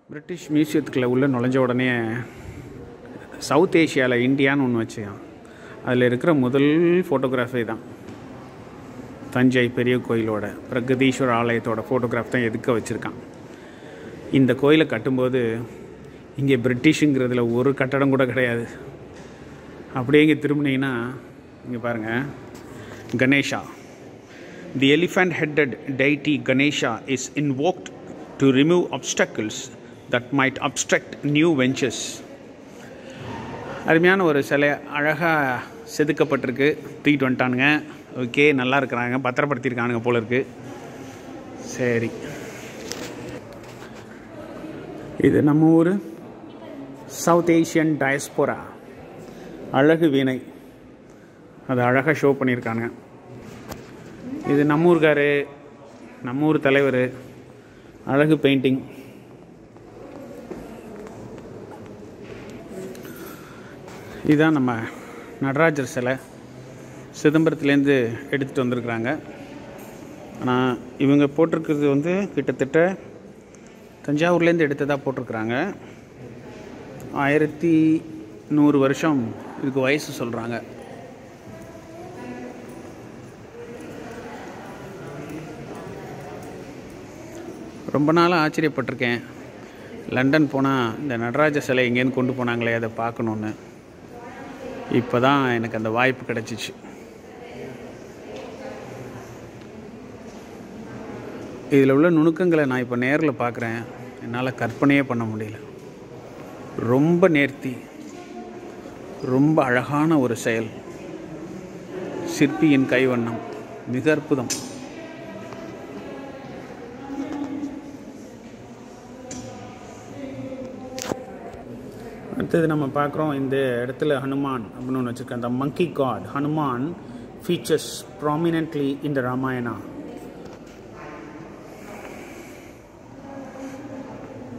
British மியூசியத்துக்குள்ளே உள்ள நுழைஞ்ச உடனே சவுத் ஏஷியாவில் இந்தியான்னு ஒன்று வச்சுக்கான். அதில் இருக்கிற முதல் ஃபோட்டோகிராஃபி தான் தஞ்சை பெரிய கோயிலோட பிரகதீஸ்வர ஆலயத்தோட ஃபோட்டோகிராஃப் தான் எதுக்க வச்சுருக்கான். இந்த கோயிலை கட்டும்போது இங்கே பிரிட்டிஷுங்கிறதுல ஒரு கட்டடம் கூட கிடையாது. அப்படியே இங்கே திரும்பினீங்கன்னா இங்கே பாருங்கள், Ganesha. The elephant headed deity Ganesha is invoked to remove obstacles that might obstruct new ventures. அருமையான ஒரு சிலை, அழகாக செதுக்கப்பட்டிருக்கு. தூக்கிட்டு வந்துட்டானுங்க. ஓகே, நல்லா இருக்கிறாங்க, பத்திரப்படுத்தியிருக்கானுங்க போல இருக்கு. சரி, இது நம்ம ஊர் சவுத் ஏஷியன் டயஸ்போரா அழகு வீணை. அது அழகாக ஷோ பண்ணியிருக்காங்க. இது நம்ம ஊருக்காரு, நம்ம ஊர் தலைவர், அழகு பெயிண்டிங். இதுதான் நம்ம நடராஜர் சிலை, சிதம்பரத்துலேருந்து எடுத்துகிட்டு வந்திருக்கிறாங்க. ஆனால் இவங்க போட்டிருக்கிறது வந்து கிட்டத்தட்ட தஞ்சாவூர்லேருந்து எடுத்ததாக போட்டிருக்கிறாங்க. 1100 வருஷம் இதுக்கு வயசு சொல்கிறாங்க. ரொம்ப நாளாக ஆச்சரியப்பட்டிருக்கேன். லண்டன் போனால் இந்த நடராஜ சிலை எங்கேருந்து கொண்டு போனாங்களே, அதை பார்க்கணுன்னு. இப்போ தான் எனக்கு அந்த வாய்ப்பு கிடச்சிச்சு. இதில் உள்ள நுணுக்கங்களை நான் இப்போ நேரில் பார்க்குறேன். என்னால் கற்பனையே பண்ண முடியல. ரொம்ப நேர்த்தி, ரொம்ப அழகான ஒரு செயல். சிற்பியின் கைவண்ணம் மிக அற்புதம். அடுத்தது நம்ம பார்க்குறோம், இந்த இடத்துல ஹனுமான் அப்படின்னு ஒன்று வச்சுருக்கேன். அந்த மங்கி காட் ஹனுமான் ஃபீச்சர்ஸ் ப்ராமினென்ட்லி இன் த ராமாயணா.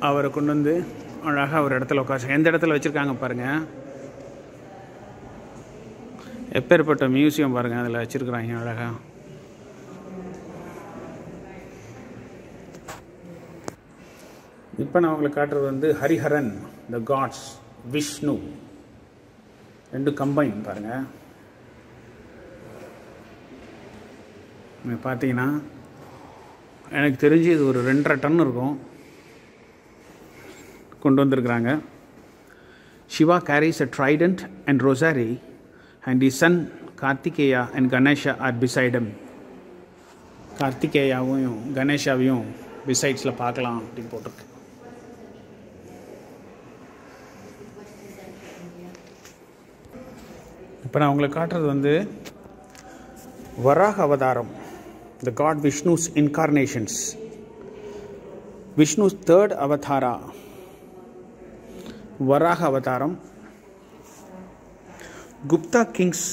அவரை கொண்டு வந்து அழகாக ஒரு இடத்துல உட்காந்து எந்த இடத்துல வச்சுருக்காங்க பாருங்கள். எப்பேற்பட்ட மியூசியம் பாருங்கள், அதில் வச்சுருக்குறாங்க அழகாக. இப்போ நான் உங்களுக்கு காட்டுறது வந்து ஹரிஹரன், த காட்ஸ், விஷ்ணு, ரெண்டு கம்பைன் பாருங்கள். பார்த்தீங்கன்னா எனக்கு தெரிஞ்சு இது ஒரு 2.5 டன் இருக்கும் கொண்டு வந்திருக்கிறாங்க. Shiva carries a trident and rosary and the son Karthikeya and Ganesha are beside him. கார்த்திகேயாவையும் கணேஷாவையும் பிசைட்ஸில் பார்க்கலாம் அப்படின்னு போட்டிருக்கு. இப்போ நான் உங்களுக்கு காட்டுறது வந்து வராக அவதாரம், த God Vishnu's incarnations, Vishnu's 3rd அவதாரா, வராக அவதாரம். குப்தா கிங்ஸ்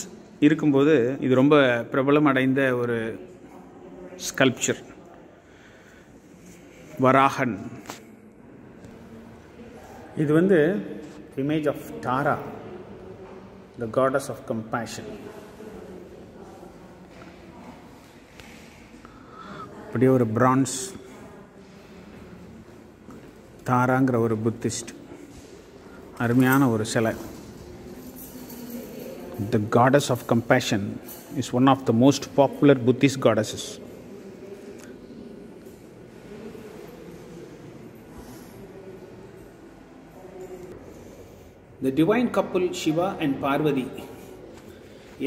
இருக்கும்போது இது ரொம்ப பிரபலம் அடைந்த ஒரு ஸ்கல்ப்சர், வராகன். இது வந்து image of Tara, the goddess of compassion. அப்படியே ஒரு பிரான்ஸ் தாராங்கிற ஒரு புத்திஸ்ட், அருமையான ஒரு சிலை. The goddess of compassion is one of the most popular Buddhist goddesses. The divine couple Shiva and Parvati,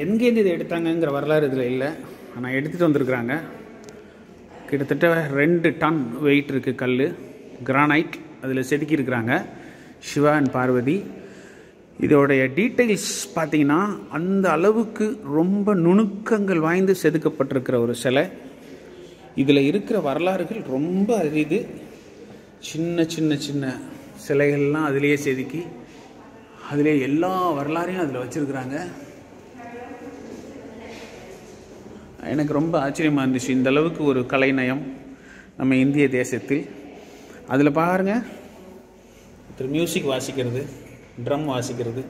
எங்கேருந்து இதை எடுத்தாங்கங்கிற வரலாறு இதில் இல்லை, ஆனால் எடுத்துகிட்டு வந்திருக்கிறாங்க. கிட்டத்தட்ட 2 டன் வெயிட் இருக்குது கல், கிரானைட், அதில் செதுக்கியிருக்கிறாங்க சிவா அண்ட் பார்வதி. இதோடைய டீட்டெயில்ஸ் பார்த்திங்கன்னா அந்த அளவுக்கு ரொம்ப நுணுக்கங்கள் வாய்ந்து செதுக்கப்பட்டிருக்கிற ஒரு சிலை. இதில் இருக்கிற வரலாறுகள் ரொம்ப அரிது. சின்ன சின்ன சின்ன சிலைகள்லாம் அதிலேயே செதுக்கி அதிலே எல்லா வரலாறையும் அதில் வச்சுருக்குறாங்க. எனக்கு ரொம்ப ஆச்சரியமாக இருந்துச்சு இந்த அளவுக்கு ஒரு கலைநயம் நம்ம இந்திய தேசத்தில். அதில் பாருங்கள், ஒருத்தர் மியூசிக் வாசிக்கிறது, ட்ரம் வாசிக்கிறது.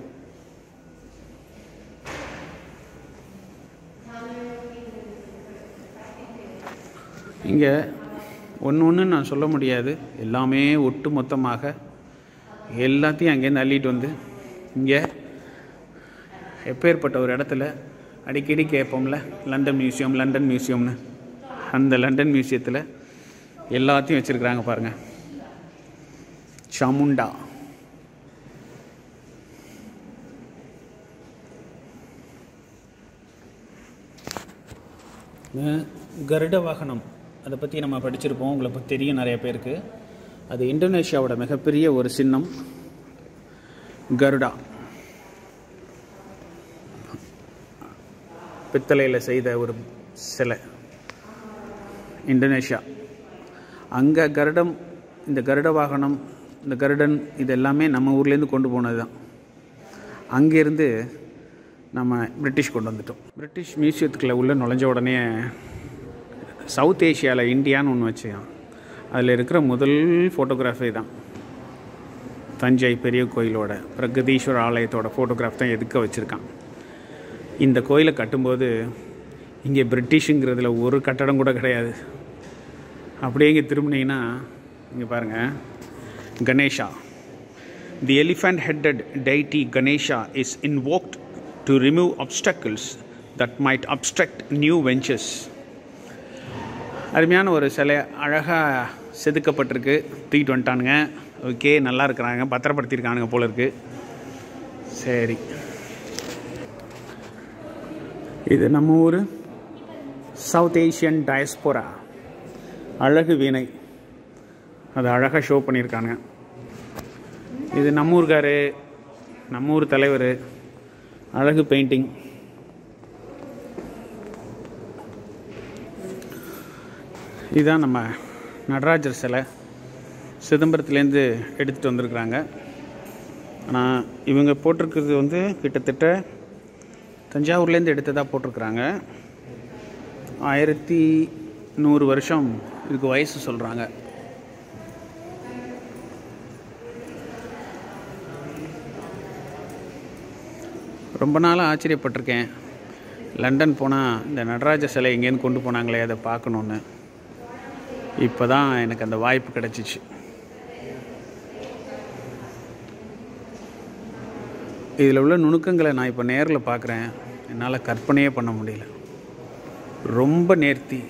இங்கே ஒன்று நான் சொல்ல முடியாது, எல்லாமே ஒட்டு மொத்தமாக எல்லாத்தையும் அங்கேருந்து அள்ளிட்டு வந்து இங்கே எப்பேற்பட்ட ஒரு இடத்துல அடிக்கடி கேட்போம்ல லண்டன் மியூசியம்னு, அந்த லண்டன் மியூசியத்தில் எல்லாத்தையும் வச்சுருக்குறாங்க பாருங்கள். சாமுண்டா, கருட வாகனம், அதை பற்றி நம்ம படிச்சிருப்போம், உங்களை பற்றி தெரியும் நிறைய பேருக்கு. அது இந்தோனேஷியாவோட மிகப்பெரிய ஒரு சின்னம் கருடா. பித்தளையில் செய்த ஒரு சிலை, இந்தோனேஷியா. அங்கே கருடம், இந்த கருட வாகனம், இந்த கருடன், இது எல்லாமே நம்ம ஊர்லேருந்து கொண்டு போனது தான். அங்கேருந்து நம்ம பிரிட்டிஷ் கொண்டு வந்துட்டோம். பிரிட்டிஷ் மியூசியத்துக்குள்ளே உள்ளே நுழைஞ்ச உடனே சவுத் ஏஷியாவில் இந்தியான்னு ஒன்று வச்சுக்கான். அதில் இருக்கிற முதல் ஃபோட்டோகிராஃபி தான் தஞ்சை பெரிய கோயிலோட பிரகதீஸ்வர ஆலயத்தோட ஃபோட்டோகிராஃப் தான் எதுக்க வச்சுருக்கான். இந்த கோயிலை கட்டும்போது இங்கே பிரிட்டிஷுங்கிறதுல ஒரு கட்டடம் கூட கிடையாது. அப்படியே இங்கே திரும்பினீங்கன்னா இங்கே பாருங்கள், Ganesha. The elephant headed deity Ganesha is invoked to remove obstacles that might obstruct new ventures. அருமையான ஒரு சிலை, அழகாக செதுக்கப்பட்டிருக்கு. தூக்கிட்டு வந்துட்டானுங்க. ஓகே, நல்லா இருக்கிறாங்க, பத்திரப்படுத்தியிருக்கானுங்க போல இருக்குது. சரி, இது நம்ம ஊர் சவுத் ஏஷியன் டயஸ்போரா அழகு வீணை, அது அழகாக ஷோ பண்ணியிருக்காங்க. இது நம்ம ஊருக்காரு, நம்ம ஊர் தலைவர், அழகு பெயிண்டிங். இதுதான் நம்ம நடராஜர் சிலை, சிதம்பரத்துலேருந்து எடுத்துகிட்டு வந்திருக்கிறாங்க. ஆனால் இவங்க போட்டிருக்கிறது வந்து கிட்டத்தட்ட தஞ்சாவூர்லேருந்து எடுத்ததாக போட்டிருக்கிறாங்க. 1100 வருஷம் இதுக்கு வயசு சொல்கிறாங்க. ரொம்ப நாளாக ஆச்சரியப்பட்டிருக்கேன், லண்டன் போனால் இந்த நடராஜ சிலை எங்கேருந்து கொண்டு போனாங்களே அதை பார்க்கணுன்னு. இப்போ தான் எனக்கு அந்த வாய்ப்பு கிடச்சிச்சு. இதில் உள்ள நுணுக்கங்களை நான் இப்போ நேரில் பார்க்குறேன், என்னால் கற்பனையே பண்ண முடியல. ரொம்ப நேர்த்தி,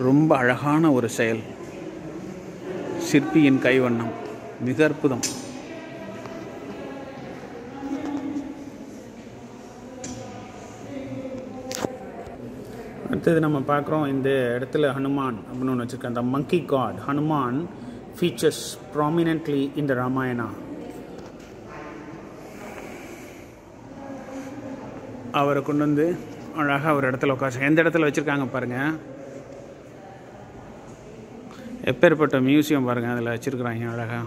ரொம்ப அழகான ஒரு செயல், சிற்பியின் கைவண்ணம், மிக அற்புதம். அடுத்தது நம்ம பார்க்குறோம், இந்த இடத்துல ஹனுமான் அப்படின்னு ஒன்று வச்சுருக்கேன். அந்த மங்கி காட் ஹனுமான் ஃபீச்சர்ஸ் ப்ராமினென்ட்லி இன் த ராமாயணா. அவரை கொண்டு வந்து அழகாக ஒரு இடத்துல உட்காந்து, எந்த இடத்துல வச்சுருக்காங்க பாருங்கள், எப்பேற்பட்ட மியூசியம் பாருங்கள், அதில் வச்சுருக்குறாங்க அழகாக.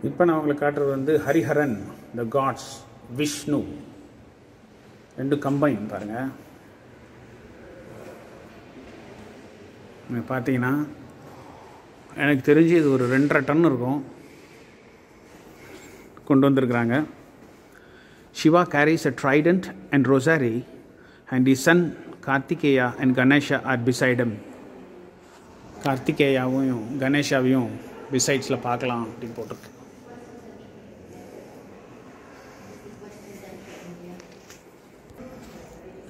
இப்போ நான் உங்களுக்கு காட்டுறது வந்து ஹரிஹரன், த காட்ஸ், விஷ்ணு, ரெண்டு கம்பைன் பாருங்கள். பார்த்தீங்கன்னா எனக்கு தெரிஞ்சு இது ஒரு 2.5 டன் இருக்கும், கொண்டு வந்திருக்கிறாங்க. Shiva carries a trident and rosary and his son Kartikeya and Ganesha are beside him. கார்த்திகேயாவையும் கணேஷாவையும் பிசைட்ஸில் பார்க்கலாம் அப்படின்னு போட்டிருக்கு.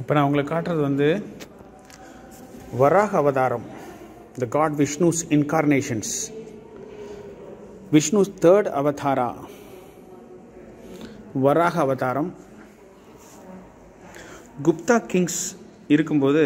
இப்போ நான் உங்களுக்கு காட்டுறது வந்து வராக அவதாரம், த God Vishnu's incarnations, Vishnu's 3rd அவதாரா, வராக அவதாரம். குப்தா கிங்ஸ் இருக்கும்போது